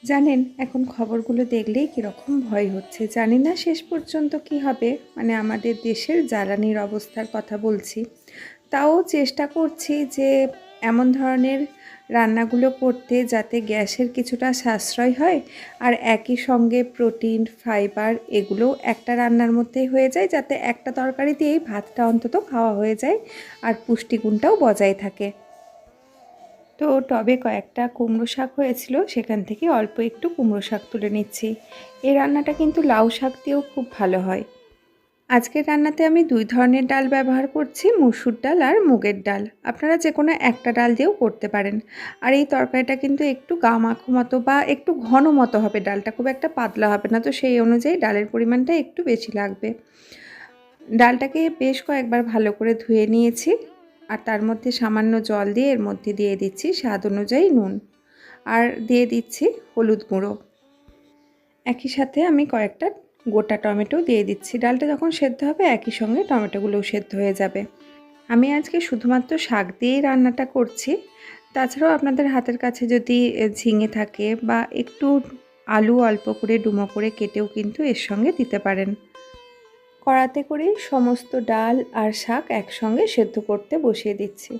জানেন, এখন খবরগুলো দেখলেই কীরকম ভয় হচ্ছে। জানি না শেষ পর্যন্ত কি হবে। আমাদের দেশের জ্বালানির অবস্থার কথা বলছি। তাও চেষ্টা করছি যে এমন ধরনের রান্নাগুলো করতে যাতে গ্যাসের কিছুটা সাশ্রয় হয়, আর একই সঙ্গে প্রোটিন, ফাইবার এগুলোও একটা রান্নার মধ্যেই হয়ে যায়, যাতে একটা তরকারি দিয়েই ভাতটা অন্তত খাওয়া হয়ে যায় আর পুষ্টিগুণটাও বজায় থাকে। তো টবে কয়েকটা কুমড়ো শাক হয়েছিল, সেখান থেকে অল্প একটু কুমড়ো শাক তুলে নিচ্ছি। এই রান্নাটা কিন্তু লাউ শাক দিয়েও খুব ভালো হয়। আজকের রান্নাতে আমি দুই ধরনের ডাল ব্যবহার করছি, মসুর ডাল আর মুগের ডাল। আপনারা যে কোনো একটা ডাল দিয়েও করতে পারেন। আর এই তরকারিটা কিন্তু একটু গা মাখো মতো বা একটু ঘন মতো হবে, ডালটা খুব একটা পাতলা হবে না, তো সেই অনুযায়ী ডালের পরিমাণটা একটু বেশি লাগবে। ডালটাকে বেশ কয়েকবার ভালো করে ধুয়ে নিয়েছি, আর তার মধ্যে সামান্য জল দিয়ে এর মধ্যে দিয়ে দিচ্ছি স্বাদ অনুযায়ী নুন, আর দিয়ে দিচ্ছি হলুদ গুঁড়ো। একই সাথে আমি কয়েকটা গোটা টমেটো দিয়ে দিচ্ছি। ডালটা যখন সেদ্ধ হবে একই সঙ্গে টমেটোগুলোও সেদ্ধ হয়ে যাবে। আমি আজকে শুধুমাত্র শাক দিয়েই রান্নাটা করছি। তাছাড়াও আপনাদের হাতের কাছে যদি ঝিঙে থাকে বা একটু আলু অল্প করে ডুমো করে কেটেও কিন্তু এর সঙ্গে দিতে পারেন। কড়াতে করে সমস্ত ডাল আর শাক একসঙ্গে সেদ্ধ করতে বসিয়ে দিচ্ছি।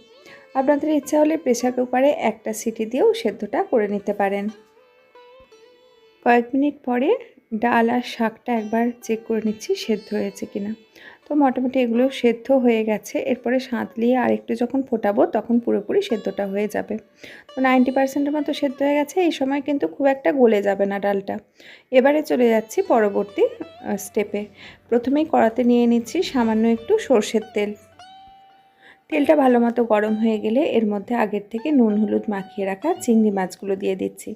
আপনাদের ইচ্ছা হলে প্রেসার কুকারে একটা সিটি দিয়েও সেদ্ধটা করে নিতে পারেন। কয়েক মিনিট পরে ডাল আর শাকটা একবার চেক করে নিচ্ছি সেদ্ধ হয়েছে কিনা। তো মোটামুটি এগুলো সেদ্ধ হয়ে গেছে। এরপরে সাঁতলিয়ে আরেকটু যখন ফোটাবো তখন পুরোপুরি সেদ্ধটা হয়ে যাবে। তো 90% মতো সেদ্ধ হয়ে গেছে। এই সময় কিন্তু খুব একটা গলে যাবে না ডালটা। এবারে চলে যাচ্ছি পরবর্তী স্টেপে। প্রথমেই কড়াতে নিয়ে নিচ্ছি সামান্য একটু সর্ষের তেল। তেলটা ভালো মতো গরম হয়ে গেলে এর মধ্যে আগের থেকে নুন হলুদ মাখিয়ে রাখা চিংড়ি মাছগুলো দিয়ে দিচ্ছি।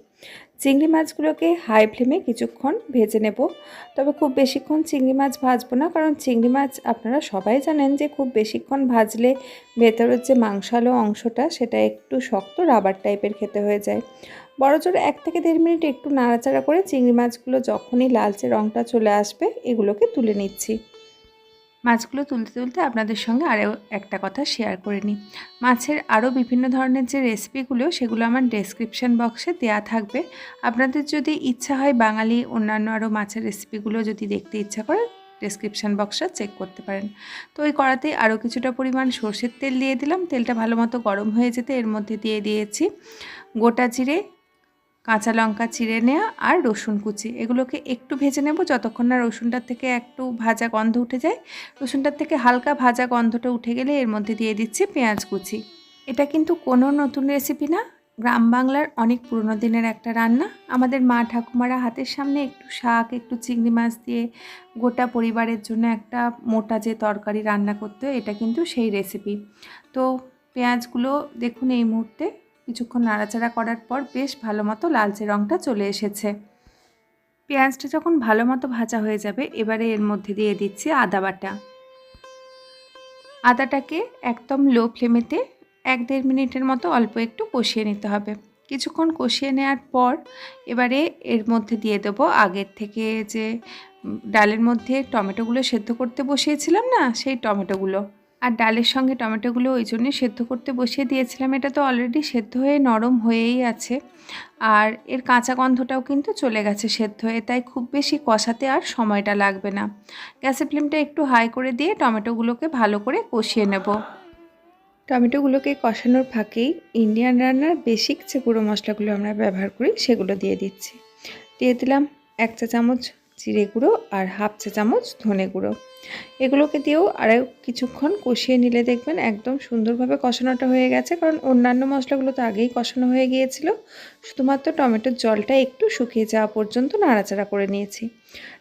চিংড়ি মাছগুলোকে হাই ফ্লেমে কিছুক্ষণ ভেজে নেব। তবে খুব বেশিক্ষণ চিংড়ি মাছ ভাজবো না, কারণ চিংড়ি মাছ আপনারা সবাই জানেন যে খুব বেশিক্ষণ ভাজলে ভেতরের যে মাংসালো অংশটা সেটা একটু শক্ত রাবার টাইপের খেতে হয়ে যায়। বড়জোর 1 থেকে 1.5 মিনিট একটু নাড়াচাড়া করে চিংড়ি মাছগুলো যখনই লালচে রঙটা চলে আসবে এগুলোকে তুলে নিচ্ছি। মাছগুলো তুলতে তুলতে আপনাদের সঙ্গে আরও একটা কথা শেয়ার করে নিই। মাছের আরও বিভিন্ন ধরনের যে রেসিপিগুলো সেগুলো আমার ডেসক্রিপশান বক্সে দেওয়া থাকবে। আপনাদের যদি ইচ্ছা হয় বাঙালি অন্যান্য আরও মাছের রেসিপিগুলো যদি দেখতে ইচ্ছা করে ডেসক্রিপশান বক্সটা চেক করতে পারেন। তো ওই কড়াতে আরও কিছুটা পরিমাণ সর্ষের তেল দিয়ে দিলাম। তেলটা ভালো মতো গরম হয়ে যেতে এর মধ্যে দিয়ে দিয়েছি গোটা জিরে, কাঁচা লঙ্কা চিড়ে নেওয়া আর রসুন কুচি। এগুলোকে একটু ভেজে নেব যতক্ষণ না রসুনটার থেকে একটু ভাজা গন্ধ উঠে যায়। রসুনটার থেকে হালকা ভাজা গন্ধটা উঠে গেলে এর মধ্যে দিয়ে দিচ্ছি পেঁয়াজ কুচি। এটা কিন্তু কোনো নতুন রেসিপি না, গ্রাম বাংলার অনেক পুরনো দিনের একটা রান্না। আমাদের মা ঠাকুমারা হাতের সামনে একটু শাক একটু চিংড়ি মাছ দিয়ে গোটা পরিবারের জন্য একটা মোটা যে তরকারি রান্না করতে হয়, এটা কিন্তু সেই রেসিপি। তো পেঁয়াজগুলো দেখুন এই মুহূর্তে কিছুক্ষণ নাড়াচাড়া করার পর বেশ ভালো মতো লালচে রঙটা চলে এসেছে। পেঁয়াজটা যখন ভালো মতো ভাজা হয়ে যাবে এবারে এর মধ্যে দিয়ে দিচ্ছি আদা বাটা। আদাটাকে একদম লো ফ্লেমেতে 1-1.5 মিনিটের মতো অল্প একটু কষিয়ে নিতে হবে। কিছুক্ষণ কষিয়ে নেওয়ার পর এবারে এর মধ্যে দিয়ে দেবো আগের থেকে যে ডালের মধ্যে টমেটোগুলো সেদ্ধ করতে বসিয়েছিলাম না, সেই টমেটোগুলো। আর ডালের সঙ্গে টমেটোগুলো ওই জন্যে সেদ্ধ করতে বসিয়ে দিয়েছিলাম, এটা তো অলরেডি সেদ্ধ হয়ে নরম হয়েই আছে, আর এর কাঁচা গন্ধটাও কিন্তু চলে গেছে সেদ্ধ হয়ে, তাই খুব বেশি কষাতে আর সময়টা লাগবে না। গ্যাসের ফ্লেমটা একটু হাই করে দিয়ে টমেটোগুলোকে ভালো করে কষিয়ে নেব। টমেটোগুলোকে কষানোর ফাঁকেই ইন্ডিয়ান রান্নার বেসিক যে গুঁড়ো মশলাগুলো আমরা ব্যবহার করি সেগুলো দিয়ে দিচ্ছি। দিয়ে দিলাম 1 চা চামচ জিরে গুঁড়ো আর 1/2 চা চামচ ধনে গুঁড়ো। এগুলোকে দিয়েও আরও কিছুক্ষণ কষিয়ে নিলে দেখবেন একদম সুন্দরভাবে কষানোটা হয়ে গেছে, কারণ অন্যান্য মশলাগুলো তো আগেই কষানো হয়ে গিয়েছিল। শুধুমাত্র টমেটোর জলটা একটু শুকিয়ে যাওয়া পর্যন্ত নাড়াচাড়া করে নিয়েছি।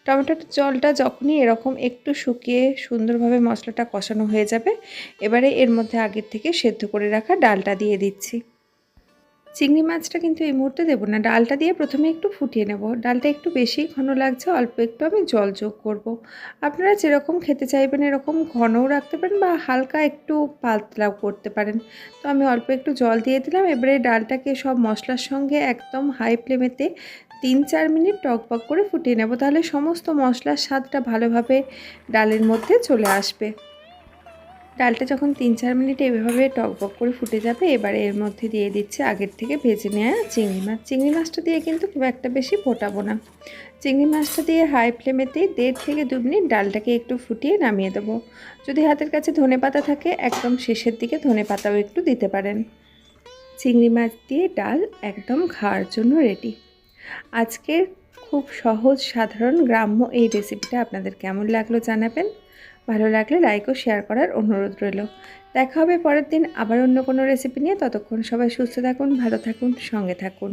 টমেটোর জলটা যখনই এরকম একটু শুকিয়ে সুন্দরভাবে মশলাটা কষানো হয়ে যাবে এবারে এর মধ্যে আগের থেকে সেদ্ধ করে রাখা ডালটা দিয়ে দিচ্ছি। চিংড়ি মাছটা কিন্তু এই মুহূর্তে দেবো না, ডালটা দিয়ে প্রথমে একটু ফুটিয়ে নেব। ডালটা একটু বেশি ঘন লাগছে, অল্প একটু আমি জল যোগ করব। আপনারা যেরকম খেতে চাইবেন এরকম ঘনও রাখতে পারেন বা হালকা একটু পাতলাও করতে পারেন। তো আমি অল্প একটু জল দিয়ে দিলাম। এবারে ডালটাকে সব মশলার সঙ্গে একদম হাই ফ্লেমেতে 3-4 মিনিট টকবক করে ফুটিয়ে নেব, তাহলে সমস্ত মশলার স্বাদটা ভালোভাবে ডালের মধ্যে চলে আসবে। ডালটা যখন 3-4 মিনিট এভাবে টকবক করে ফুটে যাবে, এবারে এর মধ্যে দিয়ে দিচ্ছি আগের থেকে ভেজে নেওয়া চিংড়ি মাছ। চিংড়ি মাছটা দিয়ে কিন্তু খুব একটা বেশি ফোটাবো না। চিংড়ি মাছটা দিয়ে হাই ফ্লেমেতেই 1.5 থেকে 2 মিনিট ডালটাকে একটু ফুটিয়ে নামিয়ে দেবো। যদি হাতের কাছে ধনেপাতা থাকে একদম শেষের দিকে ধনেপাতাও একটু দিতে পারেন। চিংড়ি মাছ দিয়ে ডাল একদম খাওয়ার জন্য রেডি। আজকের খুব সহজ সাধারণ গ্রাম্য এই রেসিপিটা আপনাদের কেমন লাগলো জানাবেন। ভালো লাগলে লাইক ও শেয়ার করার অনুরোধ রইল। দেখা হবে পরের দিন আবার অন্য কোনো রেসিপি নিয়ে। ততক্ষণ সবাই সুস্থ থাকুন, ভালো থাকুন, সঙ্গে থাকুন।